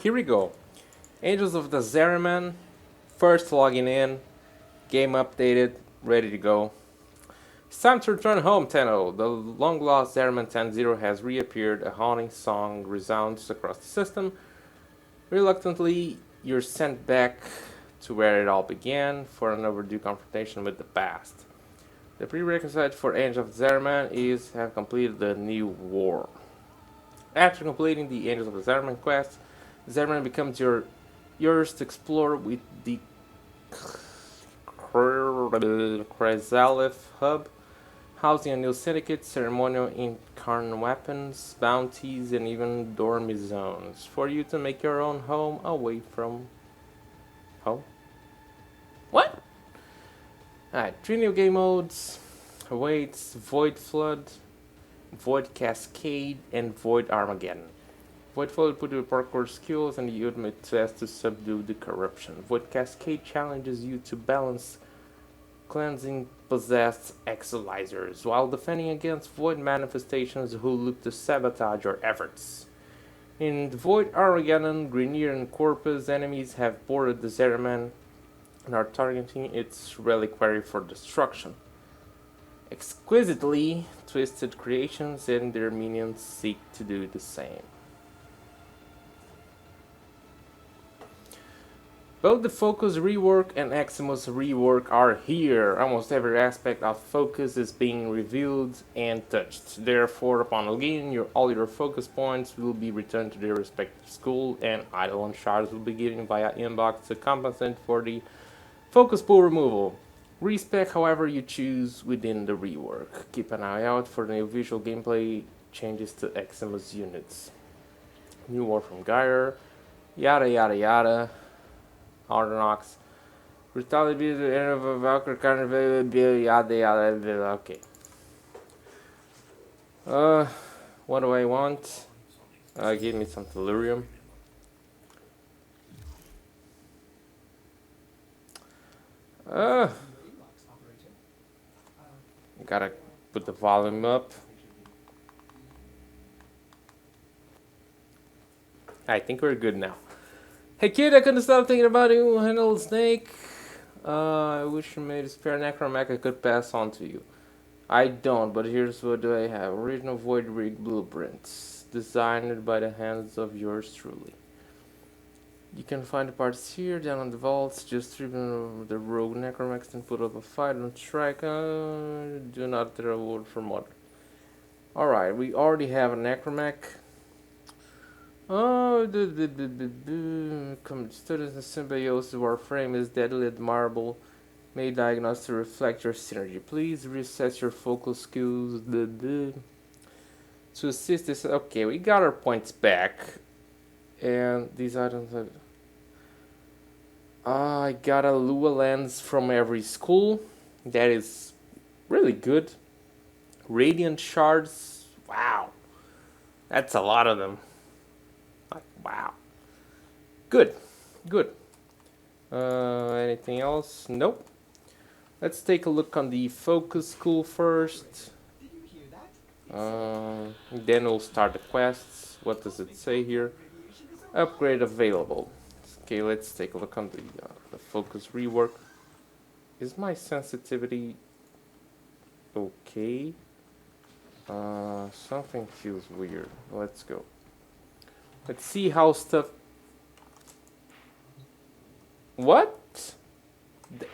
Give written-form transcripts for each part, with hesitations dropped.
Here we go. Angels of the Zariman. First logging in. Game updated. Ready to go. It's time to return home, Tenno. The long-lost Zariman 10-0 has reappeared. A haunting song resounds across the system. Reluctantly, you're sent back to where it all began for an overdue confrontation with the past. The prerequisite for Angels of the Zariman is to have completed the new war. After completing the Angels of the Zariman quest, Zariman becomes yours to explore with the Chrysalith Hub, housing a new syndicate, ceremonial incarnate weapons, bounties, and even dormy zones for you to make your own home away from home. What? Alright, 3 new game modes awaits: Void Flood, Void Cascade, and Void Armageddon. Void Flood puts your parkour skills and the ultimate test to subdue the corruption. Void Cascade challenges you to balance cleansing possessed exilizers while defending against void manifestations who look to sabotage your efforts. In Void Armageddon, Grenier and Corpus enemies have boarded the Zariman and are targeting its reliquary for destruction. Exquisitely twisted creations and their minions seek to do the same. Both the Focus rework and Eximus rework are here. Almost every aspect of Focus is being reviewed and touched. Therefore, upon login, all your Focus points will be returned to their respective school, and Eidolon shards will be given via inbox to compensate for the Focus pool removal. Respec however you choose within the rework. Keep an eye out for the new visual gameplay changes to Eximus units. New Warframe Gyre, yada yada yada. Arthuss, brutality, Valkyrie, Carnival, yada yada. Okay. What do I want? Give me some Tellurium. Gotta put the volume up. I think we're good now. Hey kid, I couldn't stop thinking about you, Handle Snake. I wish you made a spare necromech I could pass on to you. I don't, but here's what do I have. Original Void Rig blueprints, designed by the hands of yours truly. You can find the parts here, down on the vaults. Just strip the rogue necromechs and put up a fight on strike. Do not throw a word for mother. Alright, we already have a necromech. Oh, students in symbiosis Warframe is deadly admirable. May diagnose to reflect your synergy. Please reassess your focal skills. To assist this, okay, we got our points back, and these items have. I got a Lua lens from every school. That is really good. Radiant shards. Wow, that's a lot of them. Wow. Good. Good. Anything else? Nope. Let's take a look on the focus school first. Then we'll start the quests. What does it say here? Upgrade available. Okay, let's take a look on the focus rework. Is my sensitivity okay? Something feels weird. Let's go. Let's see how stuff. What?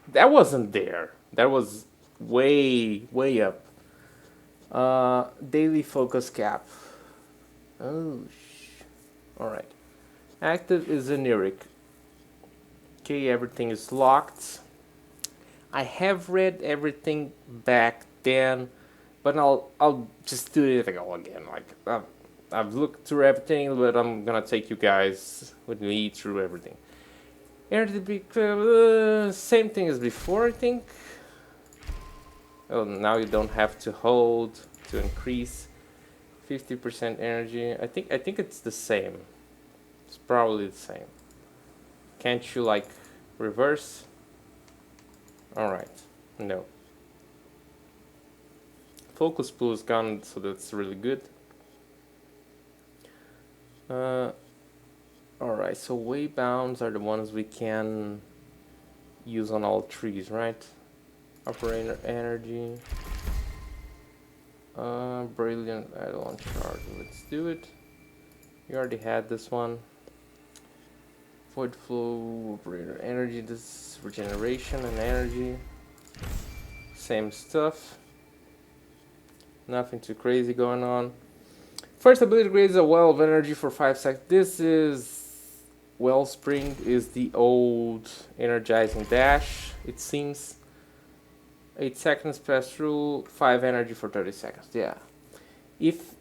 That wasn't there. That was way up. Daily focus cap. Oh, alright. Active is generic. Okay, everything is locked. I have read everything back then, but I'll just do it again. Like I've looked through everything, but I'm gonna take you guys with me through everything. Same thing as before, I think. Oh, now you don't have to hold to increase 50% energy. I think it's the same. It's probably the same. Can't you like reverse? Alright, no. Focus pool is gone, so that's really good. Alright, so way bounds are the ones we can use on all trees, right? Operator energy. Brilliant. I don't want charge. Let's do it. You already had this one. Void flow, operator energy. This is regeneration and energy. Same stuff. Nothing too crazy going on. First ability grades a well of energy for 5 seconds. This is Wellspring is the old energizing dash, it seems. 8 seconds pass through, 5 energy for 30 seconds. Yeah. If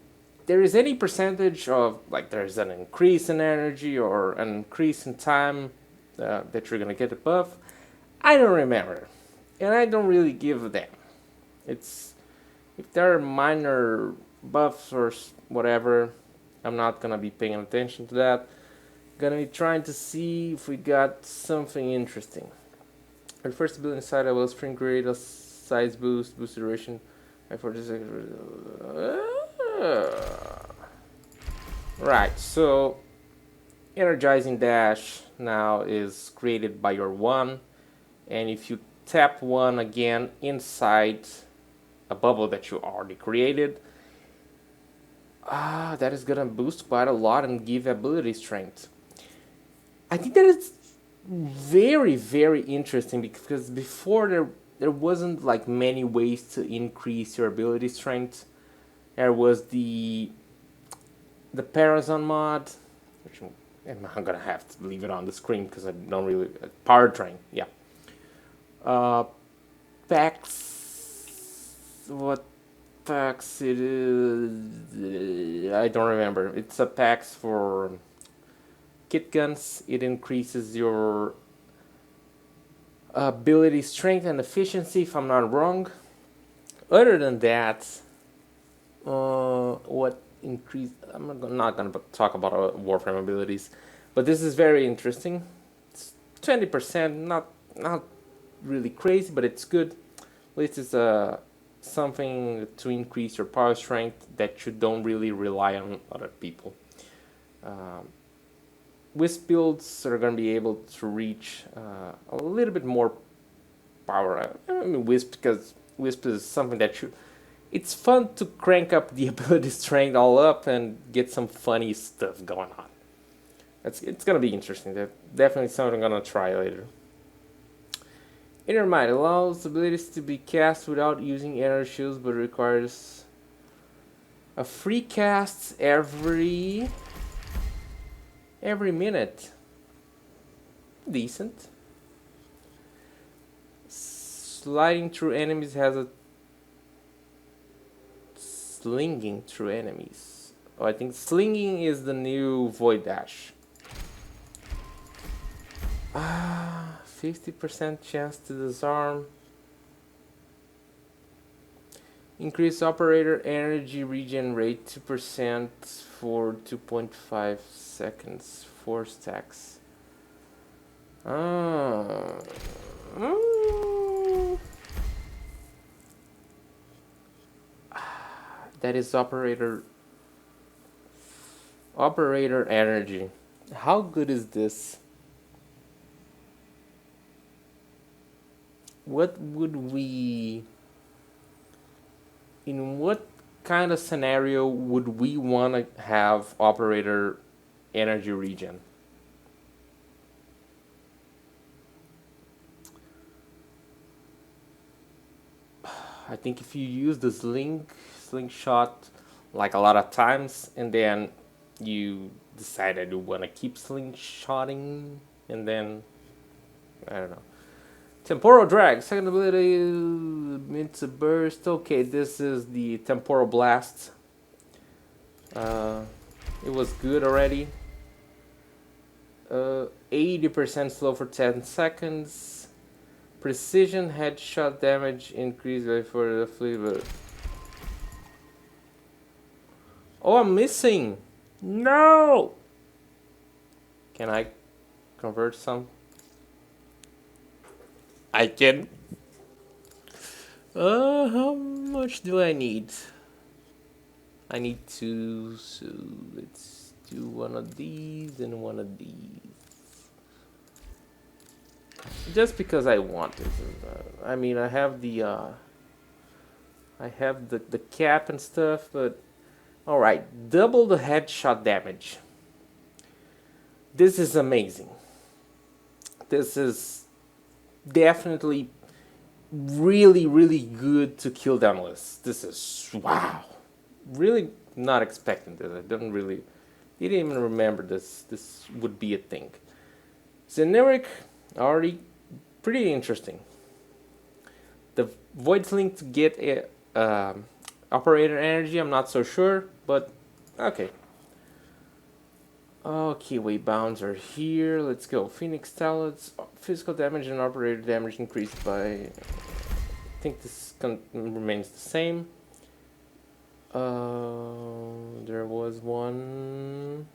there is any percentage of, like, there's an increase in energy or an increase in time that you're gonna get a buff, I don't remember. And I don't really give a damn. It's, if there are minor buffs or whatever, I'm not gonna be paying attention to that. Gonna be trying to see if we got something interesting. Our first ability inside I will spring create a size boost, boost duration by 40 seconds. Right, so energizing dash now is created by your one, and if you tap one again inside a bubble that you already created, that is gonna boost quite a lot and give ability strength. I think that is very, very interesting because before there wasn't like many ways to increase your ability strength. There was the Parazon mod, which I'm gonna have to leave it on the screen because I don't really power train. Yeah. Packs. What packs it is? I don't remember. It's a packs for kit guns. It increases your ability strength and efficiency, if I'm not wrong. Other than that, what increase? I'm not gonna talk about Warframe abilities, but this is very interesting. It's 20%, not really crazy, but it's good. At least it's something to increase your power strength that you don't really rely on other people. Wisp builds are going to be able to reach a little bit more power. I mean Wisp, because Wisp is something that it's fun to crank up the ability strength all up and get some funny stuff going on. It's going to be interesting. That's definitely something I'm going to try later. Inner Might allows abilities to be cast without using energy shields, but requires a free cast every minute. Decent. Sliding through enemies has a slinging through enemies. Oh, I think slinging is the new void dash. 50% chance to disarm. Increase operator energy regen rate 2% for 2.5 seconds. 4 stacks. That is operator energy. How good is this? What would we... In what kind of scenario would we want to have operator energy regen? I think if you use the slingshot like a lot of times, and then you decided you want to keep slingshotting, and then I don't know. Temporal drag, second ability meant to burst. Okay, this is the temporal blast. It was good already. 80% slow for 10 seconds. Precision headshot damage increased by for the flavor. Oh, I'm missing. No. Can I convert some? I can. How much do I need? I need to, so let's do one of these and one of these. Just because I want it. I mean, I have the cap and stuff, but all right, double the headshot damage. This is amazing. This is definitely really, really good to kill them lists. This is wow. Really not expecting this. I didn't even remember this would be a thing. Generic, already pretty interesting. The Void Link to get a operator energy, I'm not so sure, but okay. Okay, weight bounds are here. Let's go. Phoenix Talents, physical damage and operator damage increased by. I think this remains the same. There was one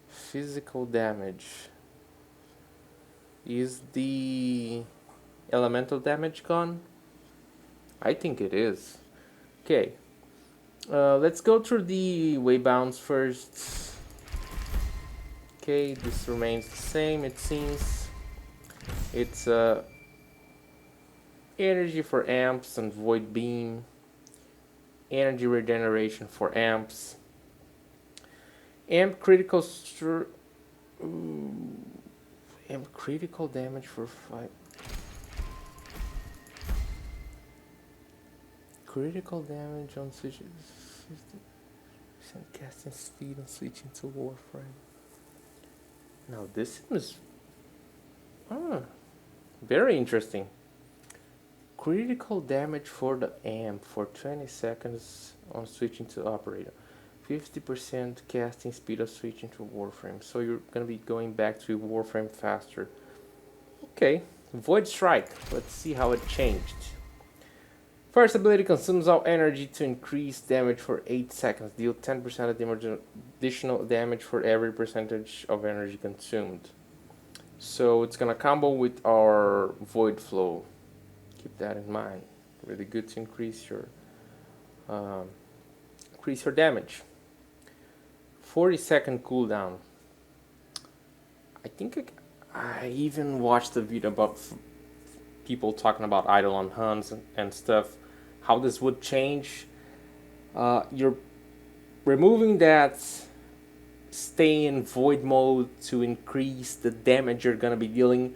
physical damage. Is the elemental damage gone? I think it is. Okay. Let's go through the way bounds first. Okay, this remains the same, it seems. It's energy for amps and void beam. Energy regeneration for amps. Amp critical amp critical damage for 5. Critical damage on switches. 50% casting speed on switching to Warframe. Now this seems very interesting. Critical damage for the amp for 20 seconds on switching to operator. 50% casting speed of switching to Warframe. So you're gonna be going back to Warframe faster. Okay, Void Strike. Let's see how it changed. First ability consumes all energy to increase damage for 8 seconds. Deal 10% of additional damage for every percentage of energy consumed. So it's gonna combo with our Void Flow. Keep that in mind. Really good to increase your damage. 40-second cooldown. I think I even watched a video about people talking about Eidolon hunts and stuff, how this would change. You're removing that stay in void mode to increase the damage you're gonna be dealing,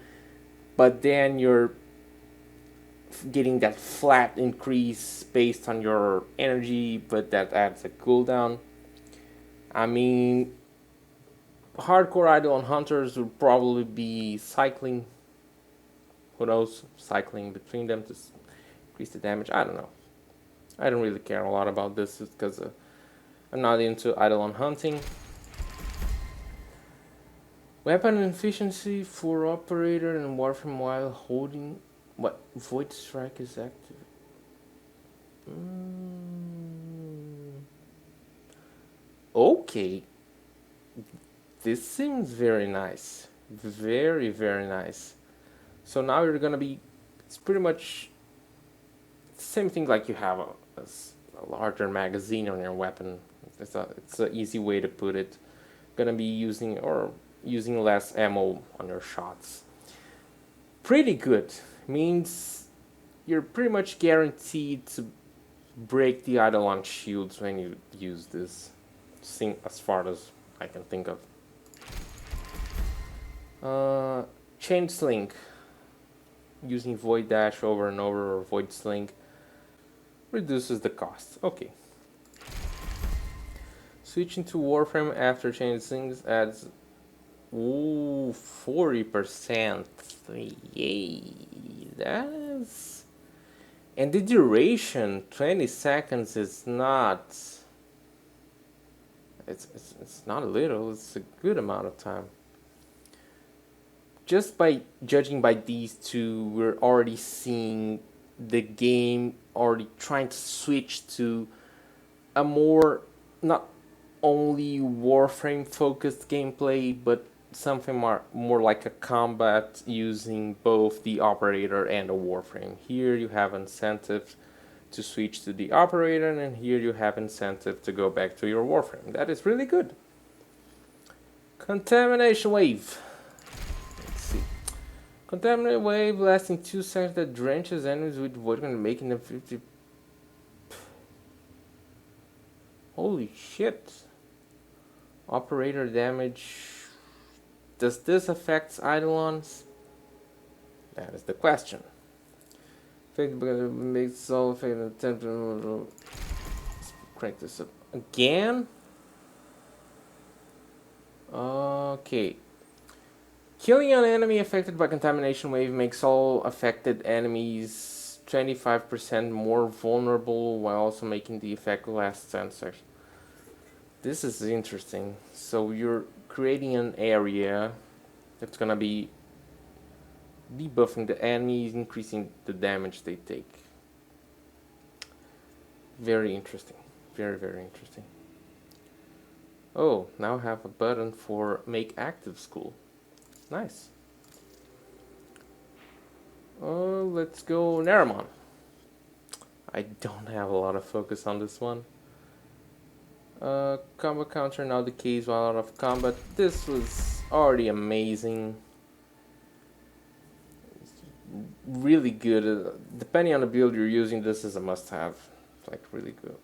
but then you're getting that flat increase based on your energy, but that adds a cooldown. I mean, hardcore Eidolon hunters would probably be cycling. Who knows? Cycling between them to increase the damage. I don't know. I don't really care a lot about this because I'm not into Eidolon hunting. Weapon efficiency for operator and Warframe while holding. What? Void Strike is active. Okay. This seems very nice. Very, very nice. So now you're gonna be. It's pretty much the same thing like you have a larger magazine on your weapon. It's an easy way to put it. Gonna be using less ammo on your shots. Pretty good. Means you're pretty much guaranteed to break the Eidolon shields when you use this. As far as I can think of. Chain Sling. Using Void Dash over and over or Void Sling reduces the cost. Okay. Switching to Warframe after Chain Slings adds 40%. Yay. That's... And the duration, 20 seconds, is not... It's not a little, it's a good amount of time. Just by judging by these two, we're already seeing the game already trying to switch to a more, not only Warframe focused gameplay, but something more like a combat using both the operator and a Warframe. Here you have incentives to switch to the operator, and here you have incentive to go back to your Warframe. That is really good. Contamination wave. Let's see. Contamination wave lasting 2 seconds that drenches enemies with water and making them 50. Holy shit. Operator damage. Does this affect Eidolons? That is the question. Makes all fatal attempt to crank this up again. Okay. Killing an enemy affected by contamination wave makes all affected enemies 25% more vulnerable while also making the effect last 10 seconds. This is interesting. So you're creating an area that's gonna be debuffing the enemies, increasing the damage they take. Very interesting. Very, very interesting. Oh, now I have a button for make active school. Nice. Let's go Naramon. I don't have a lot of focus on this one. Combo counter now decays while out of combat. This was already amazing. It's really good. Depending on the build you're using, this is a must-have. It's like really good.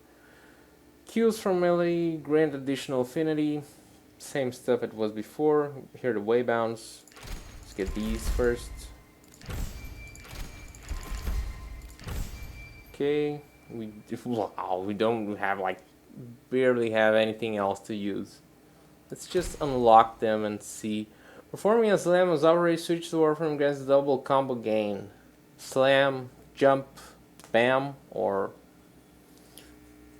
Qs from melee grant additional affinity. Same stuff it was before. Here the way bounce. Let's get these first. Okay, we don't have like barely have anything else to use. Let's just unlock them and see. Performing a slam was already switched to Warframe grants double combo gain. Slam, jump, bam, or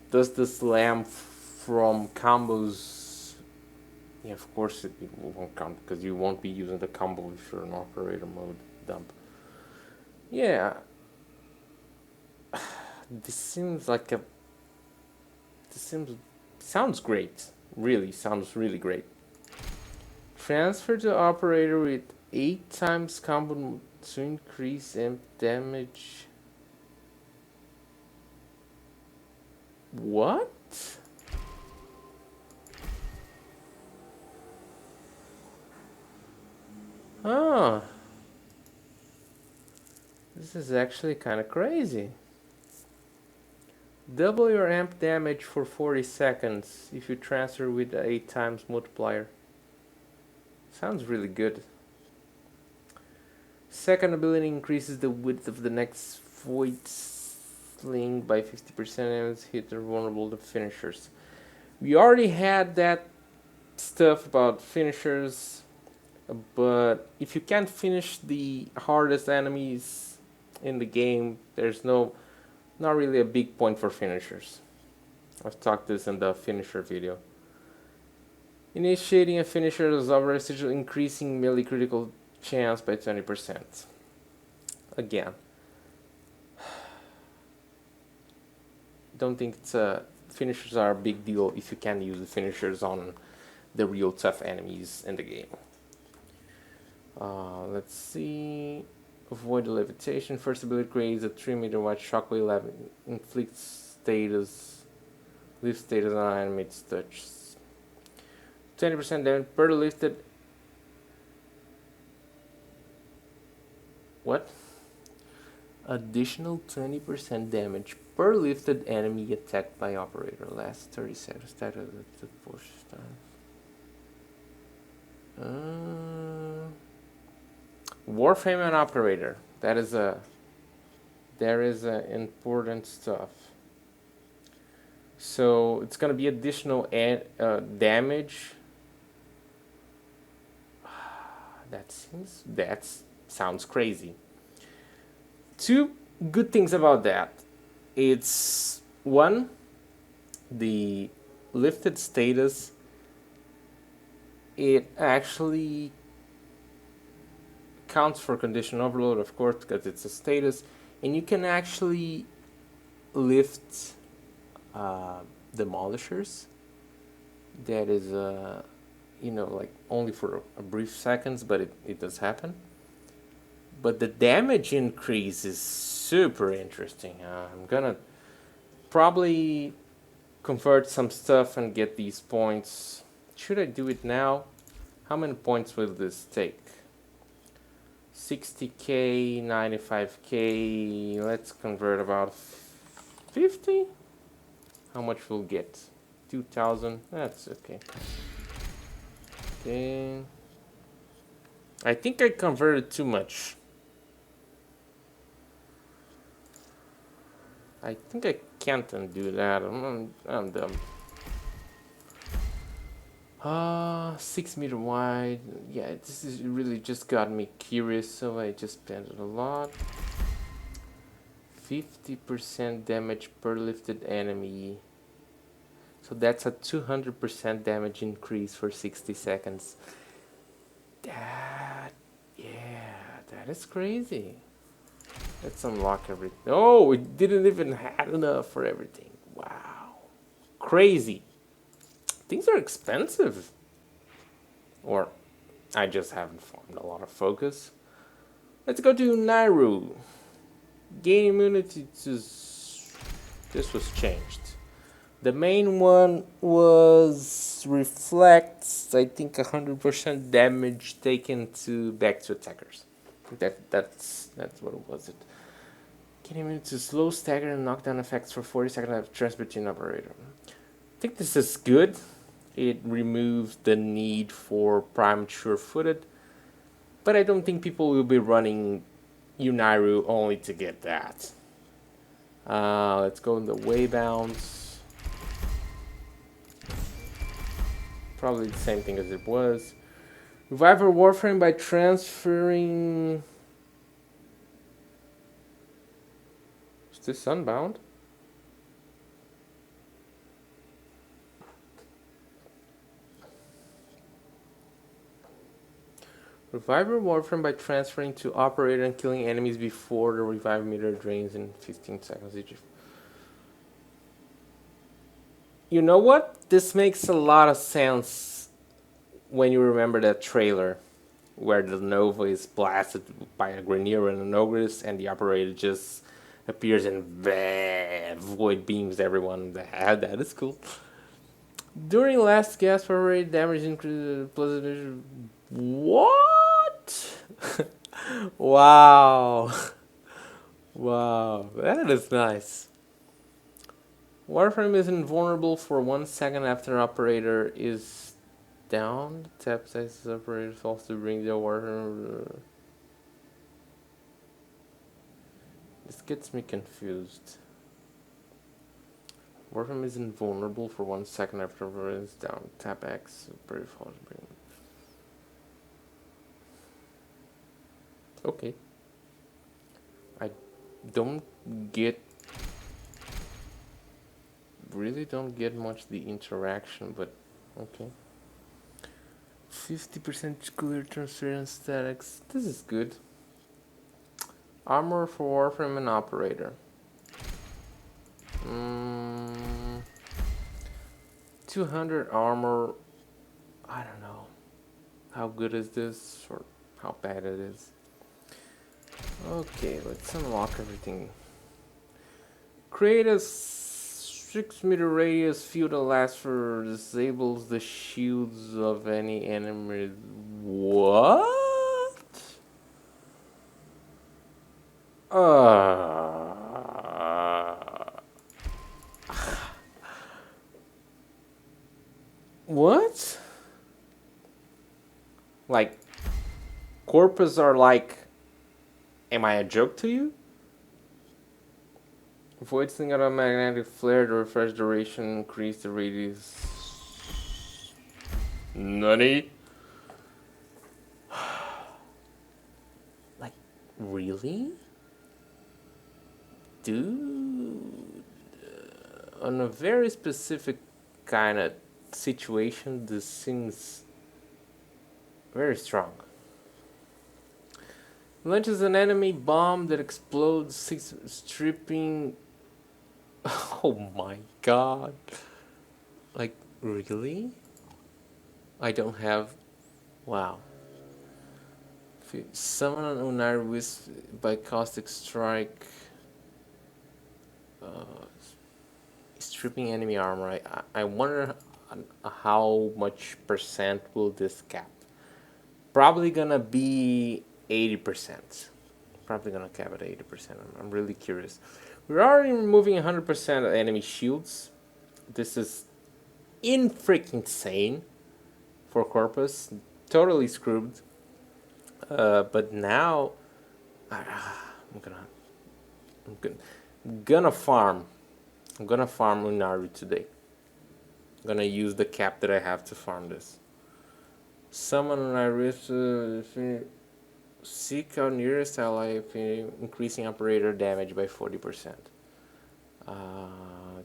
does the slam from combos? Yeah, of course it won't count because you won't be using the combo if you're in operator mode dump. Yeah. This seems like a. Sounds great. Really sounds really great. Transfer to operator with 8 times combo to increase imp damage. What? Ah. This is actually kind of crazy. Double your amp damage for 40 seconds if you transfer with the 8 times multiplier. Sounds really good. Second ability increases the width of the next void sling by 50% and hit are vulnerable to finishers. We already had that stuff about finishers, but if you can't finish the hardest enemies in the game, there's not really a big point for finishers. I've talked this in the finisher video. Initiating a finisher is already increasing melee critical chance by 20%. Again, don't think finishers are a big deal if you can use the finishers on the real tough enemies in the game. Let's see. Avoid the levitation. First ability creates a 3-meter wide shockwave that inflicts lift status on enemy's touch. 20% damage per lifted. What? Additional 20% damage per lifted enemy attacked by operator. Last 30 seconds. Warframe and operator. There is important stuff. So it's gonna be additional damage. That sounds crazy. Two good things about that. It's one, the lifted status. It actually counts for condition overload, of course, because it's a status, and you can actually lift demolishers. That is like only for a brief seconds, but it does happen. But the damage increase is super interesting. I'm gonna probably convert some stuff and get these points. Should I do it now? How many points will this take? 60k, 95k. Let's convert about 50. How much we'll get? 2000. That's okay. Okay. I think I converted too much. I think I can't undo that. I'm dumb. 6 meter wide. Yeah, this is really just got me curious, so I just spent it a lot. 50% damage per lifted enemy. So that's a 200% damage increase for 60 seconds. That is crazy. Let's unlock everything. Oh, it didn't even have enough for everything. Wow. Crazy. Things are expensive. Or I just haven't formed a lot of focus. Let's go to Nairu. Gain immunity to... This was changed. The main one was reflects, I think, 100% damage taken to back to attackers. That's what it was. Gain immunity to slow, stagger, and knockdown effects for 40 seconds of transfer between operator. I think this is good. It removes the need for prime sure-footed, but I don't think people will be running Unairu only to get that. Let's go in the waybounds. Probably the same thing as it was. Revive our Warframe by transferring... Is this Sunbound? Revive your Warframe by transferring to operator and killing enemies before the revive meter drains in 15 seconds each. You know what? This makes a lot of sense when you remember that trailer where the Nova is blasted by a Grenier and an Ogress and the operator just appears and void beams everyone. That is cool. During last gasp for rate, damage increases plus... What? Wow. Wow, that is nice. Warframe is invulnerable for 1 second after operator is down. Tap size operator falls to bring the Warframe. This gets me confused. Warframe is invulnerable for 1 second after operator is down. Tap X operator falls to bring. Okay. I don't get... Really don't get much the interaction, but okay. 50% clear transference statics. This is good. Armor for Warframe and Operator. 200 armor. I don't know. How good is this or how bad it is. Okay, let's unlock everything. Create a 6-meter radius field that lasts for disables the shields of any enemy. What? What? Like, corpus are like, am I a joke to you? Avoid sending out a magnetic flare to refresh duration, increase the radius. Nutty? Like, really? Dude. On a very specific kind of situation, this seems very strong. Launches an enemy bomb that explodes, stripping... Oh my god. Like, really? I don't have... Wow. Summon an Unar Wisp by Caustic Strike. stripping enemy armor. I wonder how much percent will this cap. Probably gonna be 80%. Probably gonna cap at 80%. I'm really curious. We're already removing 100% of enemy shields. This is in freaking insane for Corpus. Totally screwed. But now I'm gonna farm. I'm gonna farm Unari today. I'm gonna use the cap that I have to farm this. Summon Unari. Seek our nearest ally, increasing operator damage by 40%.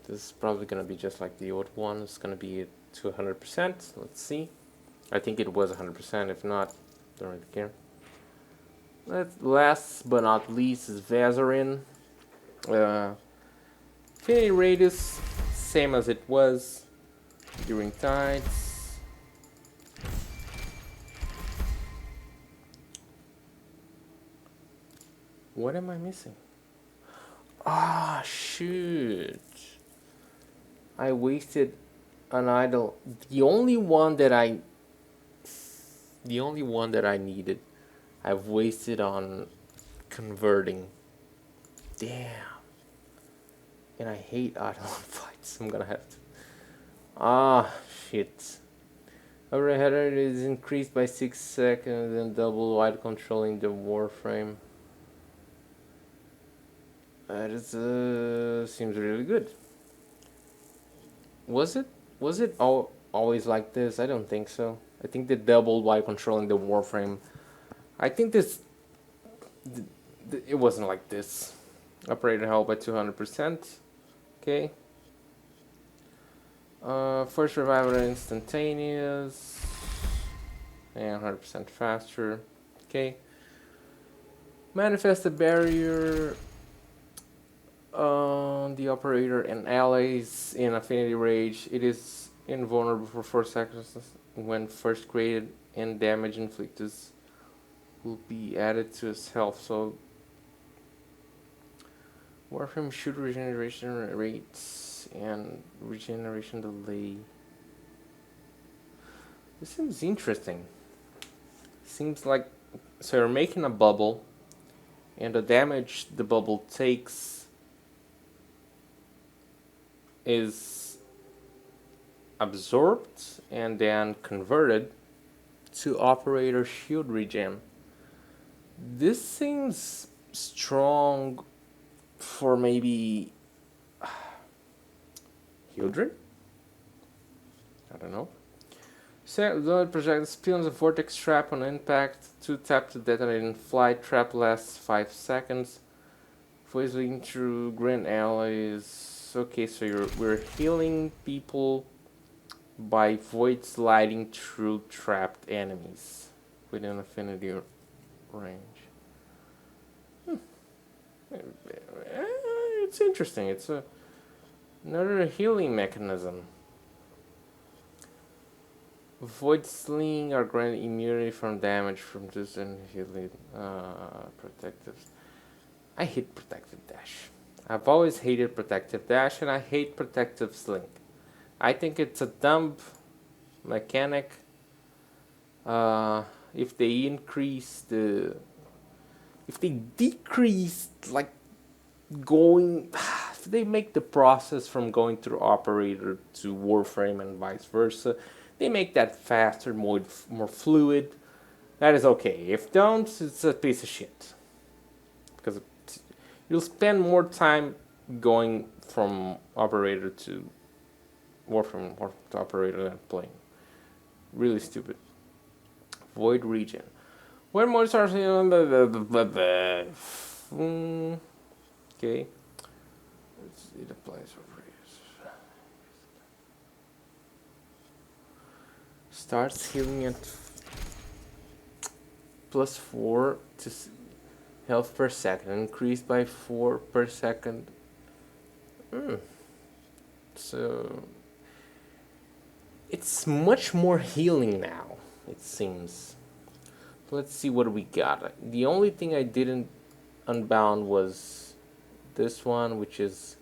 This is probably gonna be just like the old one. It's gonna be to 100%. Let's see. I think it was 100%. If not, don't really care. Last but not least is Vazarin. Infinity radius, same as it was during Tides. What am I missing? Ah, shoot. I wasted an idol. The only one that I needed, I've wasted on converting. Damn. And I hate idle fights. I'm gonna have to. Ah, shit. Overhead is increased by 6 seconds and double while controlling the Warframe. That is, seems really good. Was it always like this? I don't think so. I think the double while controlling the Warframe. I think this. It wasn't like this. Operator health by 200%. Okay. First revival instantaneous. And 100% faster. Okay. Manifest the barrier on the operator and allies in Affinity Rage. It is invulnerable for 4 seconds when first created, and damage inflicted will be added to its health. So Warframe shoot regeneration rates and regeneration delay. This seems interesting. Seems like, so you're making a bubble, and the damage the bubble takes is absorbed and then converted to operator shield regen. This seems strong for maybe Hildred? I don't know. Load projectile spins a vortex trap on impact. 2 tap to detonate in flight. Trap lasts 5 seconds. Voicing through grand allies. Okay, so we're healing people by void sliding through trapped enemies within affinity range. It's interesting. It's another healing mechanism. Void sling are granted immunity from damage from this and healing protectives. I hate protective dash. I've always hated protective dash, and I hate protective sling. I think it's a dumb mechanic. If they decrease, like going, if they make the process from going through operator to Warframe and vice versa, they make that faster, more fluid. That is okay. If don't, it's a piece of shit. Because you'll spend more time going from operator to Warframe or to operator than playing. Really stupid. Void regen. When more starts, okay. It applies over here. Starts healing at +4 to health per second, increased by 4 per second. So it's much more healing now, it seems. Let's see what we got. The only thing I didn't unbound was this one, which is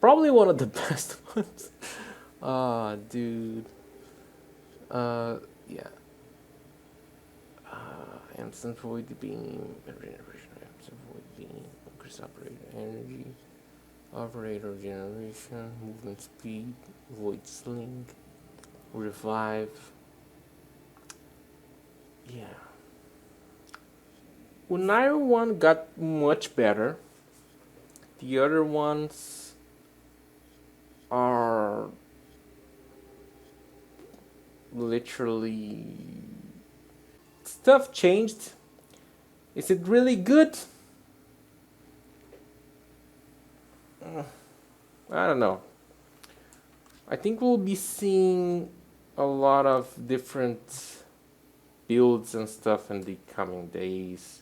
Probably one of the best ones. Ah, dude. Yeah. Instant void beam, instant void beam, increase operator energy, operator generation, movement speed, void sling, revive. Yeah. Neither one got much better. The other ones are literally stuff changed. Is it really good? I don't know. I think we'll be seeing a lot of different builds and stuff in the coming days.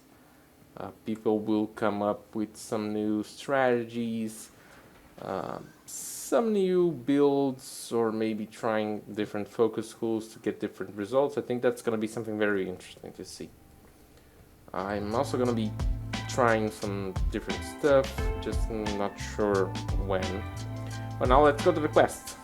People will come up with some new strategies, some new builds, or maybe trying different focus schools to get different results. I think that's going to be something very interesting to see. I'm also going to be trying some different stuff, just not sure when. But now let's go to the quest.